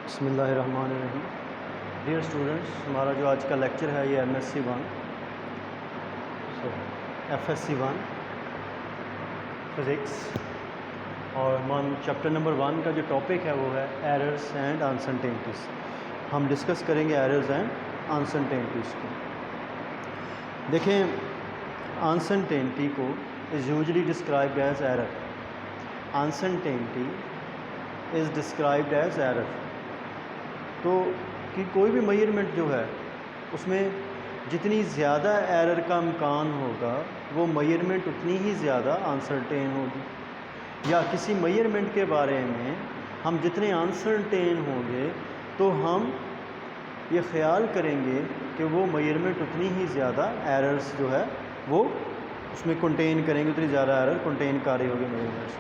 बिस्मिल्लाहिर्रहमानिर्रहीम। Dear students, हमारा जो आज का लेक्चर है ये MSc 1 FSc 1 फिज़िक्स और हम चैप्टर नंबर 1 का जो टॉपिक है वो है एरर्स एंड अनसर्टेनिटीज़। हम डिस्कस करेंगे एरर्स एंड अनसर्टेनिटीज़ को। देखें, अनसर्टेनिटी को is usually described as error. Uncertainty is described as error. तो कि कोई भी मेजरमेंट जो है उसमें जितनी ज़्यादा एरर का इम्कान होगा वो मेजरमेंट उतनी ही ज़्यादा अनसर्टेन होगी। या किसी मेजरमेंट के बारे में हम जितने अनसर्टेन होंगे तो हम ये ख़्याल करेंगे कि वो मेजरमेंट उतनी ही ज़्यादा एरर्स जो है वो उसमें कंटेन करेंगे, उतनी ज़्यादा एरर कंटेन कर रही होगी मेजरमेंट्स।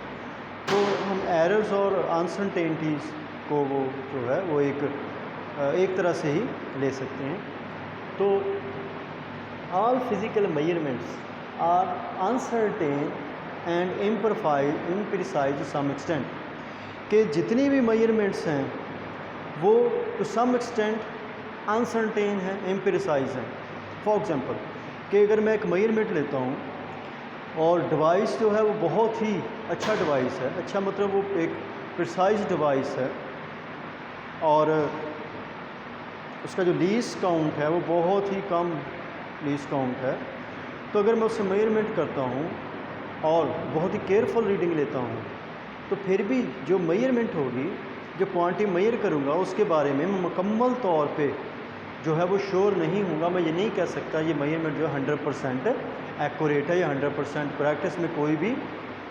तो हम एरर्स और अनसर्टेनिटीज़ को वो जो है वो एक तरह से ही ले सकते हैं। तो all physical measurements are uncertain and imprecise to some extent. कि जितनी भी मेजरमेंट्स हैं वो टू सम एक्सटेंट अनसर्टेन है, इम्प्रिसाइज हैं। फॉर एग्ज़ाम्पल कि अगर मैं एक मेजरमेंट लेता हूँ और डिवाइस जो है वो बहुत ही अच्छा डिवाइस है, अच्छा मतलब वो एक प्रिसाइज डिवाइस है और उसका जो लीस्ट काउंट है वो बहुत ही कम लीस्ट काउंट है, तो अगर मैं उससे मेजरमेंट करता हूँ और बहुत ही केयरफुल रीडिंग लेता हूँ तो फिर भी जो मेजरमेंट होगी, जो क्वांटिटी मेजर करूँगा उसके बारे में मैं मुकम्मल तौर पे जो है वो श्योर नहीं हूँगा। मैं ये नहीं कह सकता ये मेजरमेंट जो है 100% एक्यूरेट है या 100% करेक्ट है, इसमें कोई भी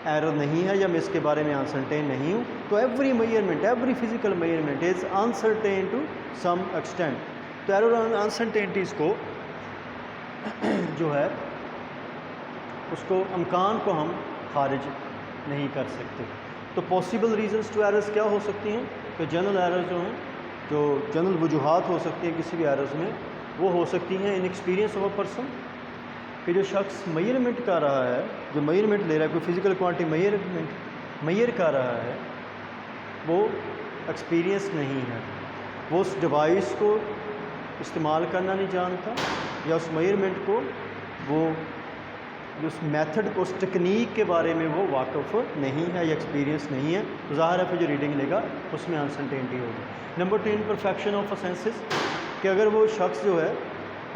एरर नहीं है या मैं इसके बारे में अनसर्टेन नहीं हूँ। तो every measurement, every physical measurement is uncertain to some extent. तो एरर और अनसर्टेनिटीज़ को जो है उसको इम्कान को हम खारिज नहीं कर सकते। तो पॉसिबल रीजंस टू एरर्स क्या हो सकती हैं? तो जनरल एरर्स जो हैं, जो जनरल वजूहात हो सकती हैं किसी भी एरर्स में, वो हो सकती हैं इनएक्सपीरियंस ऑफ अ पर्सन, कि जो शख्स मेजरमेंट कर रहा है, जो मेजरमेंट ले रहा है, कोई फिज़िकल क्वांटिटी मेजर कर रहा है, वो एक्सपीरियंस नहीं है, वो उस डिवाइस को इस्तेमाल करना नहीं जानता या उस मेजरमेंट को वो उस मेथड को, उस टेक्निक के बारे में वो वाकिफ़ नहीं है या एक्सपीरियंस नहीं है। तो ज़ाहिर है फिर जो रीडिंग लेगा उसमें अनसर्टेनिटी होगी। नंबर 2, इम्परफेक्शन ऑफ सेंसेस, कि अगर वो शख्स जो है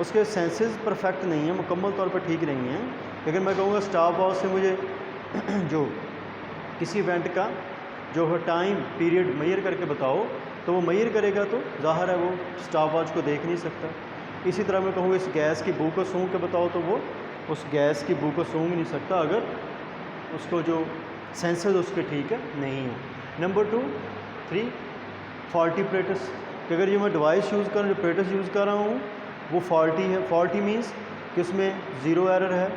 उसके सेंसेस परफेक्ट नहीं है, मुकम्मल तौर पर ठीक नहीं है। अगर मैं कहूँगा स्टॉप वॉच से मुझे जो किसी इवेंट का जो है टाइम पीरियड मेजर करके बताओ, तो वो मेजर करेगा तो ज़ाहिर है वो स्टॉप वॉच को देख नहीं सकता। इसी तरह मैं कहूँ इस गैस की बू को सूंघ के बताओ, तो वो उस गैस की बू को सूंघ नहीं सकता अगर उसको जो सेंसर्स उसके ठीक है नहीं है। नंबर 2, 3 फॉल्टी प्रेटस, कि अगर जो मैं डिवाइस यूज़ कर रहा हूँ, जो प्रेटस यूज़ कर रहा हूँ वो फॉल्टी है। फॉल्टी मीन्स कि उसमें ज़ीरो एरर है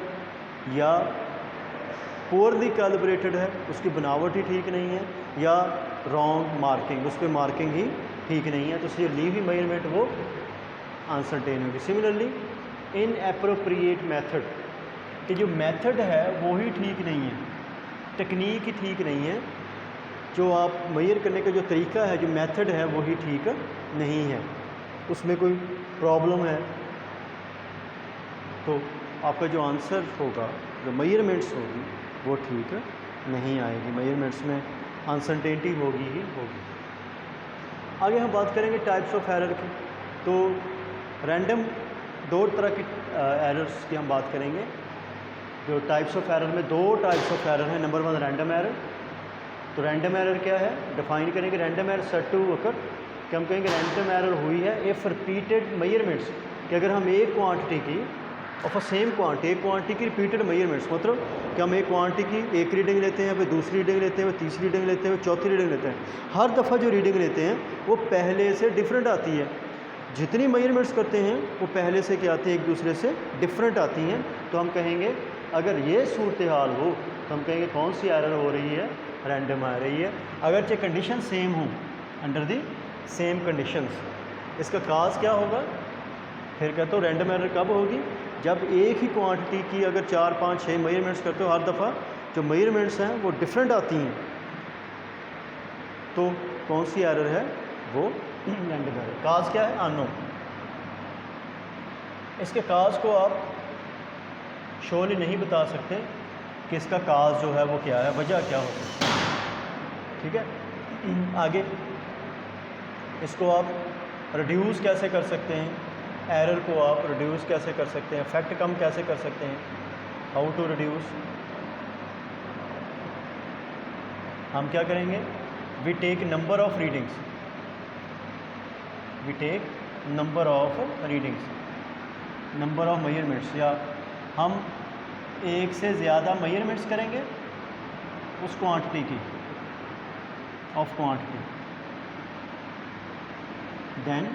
या पुअरली कैलिब्रेटेड है, उसकी बनावट ही ठीक नहीं है, या रॉन्ग मार्किंग, उस पर मार्किंग ही ठीक नहीं है, तो उससे ली हुई मेजरमेंट वो अनसर्टेन होगी। सिमिलरली इनएप्रोप्रिएट मेथड, कि जो मेथड है वो ही ठीक नहीं है, टेक्निक ही ठीक नहीं है, जो आप मेजर करने का जो तरीका है, जो मेथड है वो ही ठीक नहीं है, उसमें कोई प्रॉब्लम है, तो आपका जो आंसर होगा, जो मेजरमेंट्स होगी वो ठीक नहीं आएगी, मेजरमेंट्स में अनसर्टेनिटी होगी ही होगी। आगे हम बात करेंगे टाइप्स ऑफ एरर की। तो रैंडम 2 तरह की एरर्स की हम बात करेंगे। जो टाइप्स ऑफ एरर में 2 टाइप्स ऑफ एरर हैं। Number 1 random error. तो रैंडम एरर क्या है, डिफाइन करेंगे। Random error set to occur, कि हम कहेंगे रैंडम एरर हुई है इफ़ रिपीटेड मेजरमेंट्स, कि अगर हम एक क्वांटिटी की ऑफ अ सेम क्वांटिटी, एक क्वांटिटी की रिपीटेड मेजरमेंट्स, मतलब कि हम एक क्वांटिटी की एक रीडिंग लेते हैं, फिर दूसरी रीडिंग लेते हैं, फिर तीसरी रीडिंग लेते हैं, फिर चौथी रीडिंग लेते हैं, हर दफ़ा जो रीडिंग लेते हैं वो पहले से डिफरेंट आती है। जितनी मेजरमेंट्स करते हैं वो पहले से क्या आती है, एक दूसरे से डिफरेंट आती हैं। तो हम कहेंगे अगर ये सूरत हाल हो तो हम कहेंगे कौन सी एरर हो रही है, रैंडम आ रही है, अगरचे कंडीशन सेम हो, अंडर दी सेम कंडीशंस। इसका काज क्या होगा, फिर कहते हो रैंडम एरर कब होगी, जब एक ही क्वांटिटी की अगर 4, 5, 6 मेजरमेंट्स करते हो, हर दफ़ा जो मेजरमेंट्स हैं वो डिफरेंट आती हैं, तो कौन सी एरर है, वो रैंडम एरर। काज क्या है? अननोन। इसके काज को आप श्योरली नहीं बता सकते कि इसका काज जो है वो क्या है, वजह क्या हो सकती है। ठीक है, आगे इसको आप रिड्यूस कैसे कर सकते हैं, एरर को आप रिड्यूस कैसे कर सकते हैं, फैक्ट कम कैसे कर सकते हैं, हाउ टू रिड्यूस। हम क्या करेंगे? We take number of readings, we take number of readings, number of measurements, या हम एक से ज़्यादा मेजरमेंट्स करेंगे उस क्वांटिटी की, of quantity, then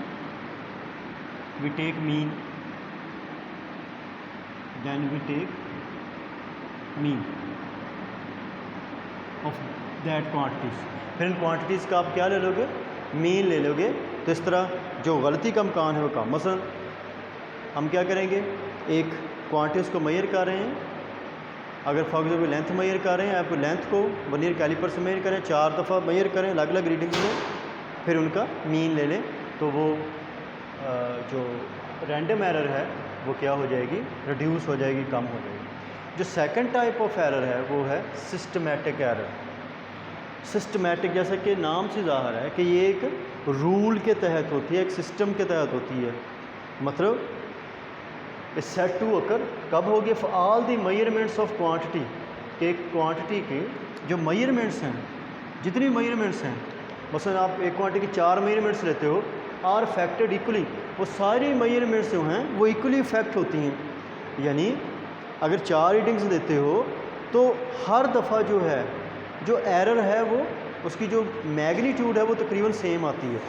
we take mean, then we take mean of that quantities. फिर इन क्वांटिटीज़ का आप क्या ले लोगे? मीन ले लोगे। तो इस तरह जो गलती का इम्कान है वो कम। मसलन हम क्या करेंगे? एक क्वांटिटीज़ को मेजर कर रहे हैं, अगर फॉर एग्जाम्पल लेंथ मेजर कर रहे हैं, आप लेंथ को वर्नियर कैलिपर से मेजर करें, 4 दफ़ा मेजर करें अलग अलग रीडिंग्स में, फिर उनका मीन ले लें, तो वो जो रैंडम एरर है वो क्या हो जाएगी? रिड्यूस हो जाएगी, कम हो जाएगी। जो सेकंड टाइप ऑफ एरर है वो है सिस्टमेटिक एरर। सिस्टमेटिक, जैसे कि नाम से ज़ाहिर है कि ये एक रूल के तहत होती है, एक सिस्टम के तहत होती है। मतलब इस सेट टू अकर कब होगी? For all the measurements of quantity, एक क्वांटिटी के जो मेजरमेंट्स हैं, जितनी मेजरमेंट्स हैं, मसलन आप एक क्वांटिटी की 4 मेजरमेंट्स लेते हो, आर फैक्टेड इक्वली, वो सारी मेजरमेंट्स जो हैं वो इक्वली इफेक्ट होती हैं। यानी अगर 4 रीडिंग्स लेते हो तो हर दफ़ा जो है जो एरर है वो उसकी जो मैग्नीट्यूड है वो तकरीबन सेम आती है।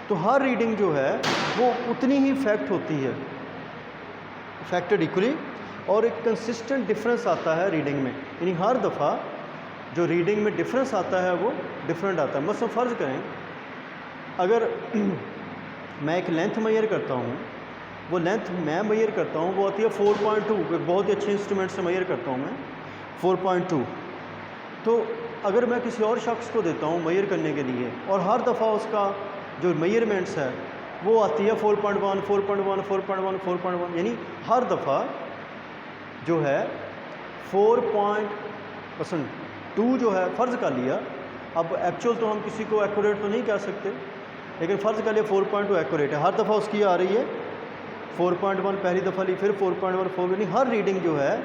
तो हर रीडिंग जो है वो उतनी ही इफेक्ट होती है, इफेक्टेड इक्वली, और एक कंसिस्टेंट डिफरेंस आता है रीडिंग में। यानी हर दफ़ा जो रीडिंग में डिफरेंस आता है वो डिफरेंट आता है। मतलब फ़र्ज़ करें अगर मैं एक लेंथ मेजर करता हूँ, वो लेंथ मैं मेजर करता हूँ वो आती है 4.2, एक बहुत ही अच्छे इंस्ट्रूमेंट से मेजर करता हूँ मैं 4.2। तो अगर मैं किसी और शख्स को देता हूँ मेजर करने के लिए, और हर दफ़ा उसका जो मेजरमेंट्स है वो आती है 4.1, 4.1, 4.1, 4.1, यानी हर दफ़ा जो है 4.2 जो है फ़र्ज़ कर लिया। अब एक्चुअल तो हम किसी को एक्यूरेट तो नहीं कह सकते, लेकिन फ़र्ज़ कर लिया 4.2 एक्यूरेट है, हर दफ़ा उसकी आ रही है 4.1 पहली दफ़ा ली, फिर 4.1, 4, यानी हर रीडिंग जो है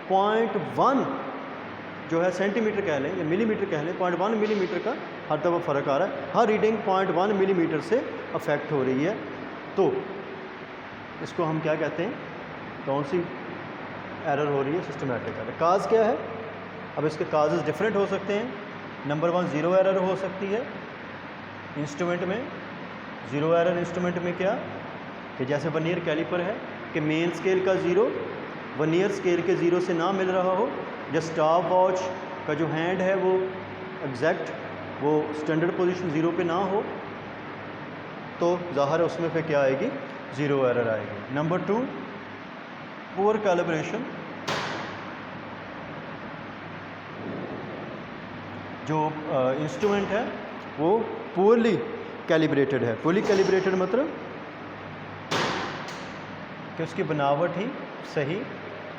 0.1 जो है सेंटीमीटर कह लें या मिलीमीटर कह लें, 0.1 मिलीमीटर का हर दफ़ा फ़र्क आ रहा है। हर रीडिंग 0.1 मिलीमीटर से अफेक्ट हो रही है। तो इसको हम क्या कहते हैं? कौन सी एरर हो रही है? Systematic error. काज क्या है? अब इसके काजेज़ डिफरेंट हो सकते हैं। नंबर 1 ज़ीरो एरर हो सकती है इंस्ट्रूमेंट में। ज़ीरो एरर इंस्ट्रूमेंट में क्या कि जैसे वर्नियर कैलिपर है कि मेन स्केल का ज़ीरो वर्नियर स्केल के ज़ीरो से ना मिल रहा हो, या स्टॉप वॉच का जो हैंड है वो एग्जैक्ट वो स्टैंडर्ड पोजीशन ज़ीरो पे ना हो, तो ज़ाहिर है उसमें फिर क्या आएगी? ज़ीरो एरर आएगी। नंबर 2 पुअर कैलिब्रेशन, जो इंस्ट्रूमेंट है वो पुअरली कैलिब्रेटेड है। पुअरली कैलिब्रेटेड मतलब कि उसकी बनावट ही सही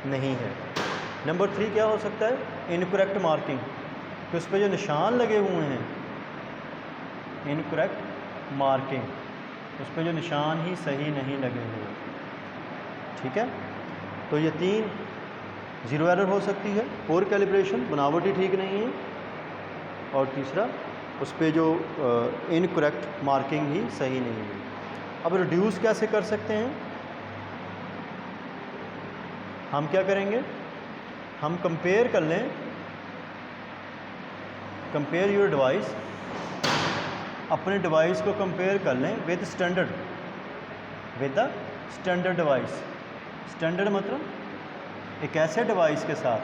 नहीं है। नंबर 3 क्या हो सकता है? इनकरेक्ट मार्किंग, कि उस पर जो निशान लगे हुए हैं, इनकरेक्ट मार्किंग, उस पर जो निशान ही सही नहीं लगे हुए। ठीक है, तो ये 3 ज़ीरो एरर हो सकती है। पुअर कैलिब्रेशन, बनावट ही ठीक नहीं है, और तीसरा उस पर जो इनकरेक्ट मार्किंग ही सही नहीं है। अब रिड्यूस कैसे कर सकते हैं? हम क्या करेंगे? हम कंपेयर कर लें, कंपेयर योर डिवाइस, अपने डिवाइस को कंपेयर कर लें with standard, with the standard device. Standard मतलब एक ऐसे डिवाइस के साथ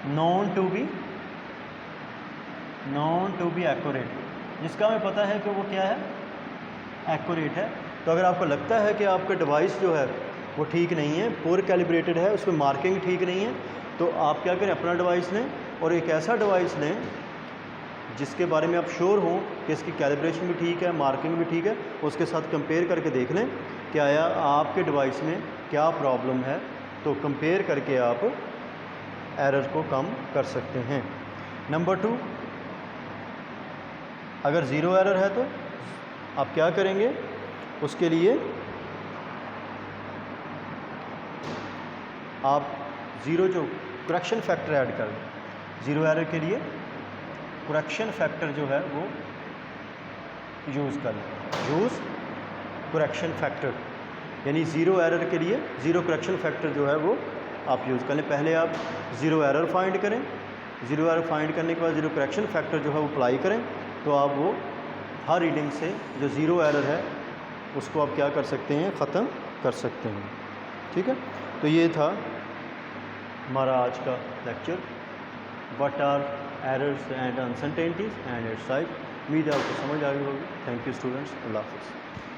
नॉन टू बी एक्यूरेट, जिसका हमें पता है कि वो क्या है? एक्यूरेट है। तो अगर आपको लगता है कि आपका डिवाइस जो है वो ठीक नहीं है, पुअर कैलिब्रेटेड है, उसमें मार्किंग ठीक नहीं है, तो आप क्या करें? अपना डिवाइस लें और एक ऐसा डिवाइस लें जिसके बारे में आप श्योर हों कि इसकी कैलिब्रेशन भी ठीक है, मार्किंग भी ठीक है, उसके साथ कंपेयर करके देख लें कि आया आपके डिवाइस में क्या प्रॉब्लम है, तो कंपेयर करके आप एरर को कम कर सकते हैं। नंबर 2, अगर ज़ीरो एरर है तो आप क्या करेंगे, उसके लिए आप ज़ीरो जो करेक्शन फैक्टर ऐड कर दें। ज़ीरो एरर के लिए करेक्शन फैक्टर जो है वो यूज़ कर लें। यूज़ करेक्शन फैक्टर, यानी ज़ीरो एरर के लिए ज़ीरो करेक्शन फैक्टर जो है वो आप यूज़ कर लें। पहले आप ज़ीरो एरर फाइंड करें, ज़ीरो एरर फाइंड करने के बाद ज़ीरो करेक्शन फैक्टर जो है वो अप्लाई करें, तो आप वो हर रीडिंग से जो ज़ीरो एरर है उसको आप क्या कर सकते हैं, ख़त्म कर सकते हैं। ठीक है, तो ये था हमारा आज का lecture, what are errors and uncertainties and its type. उम्मीद है आपको समझ आ गई होगी। थैंक यू स्टूडेंट्स, अल्लाह हाफ़िज़।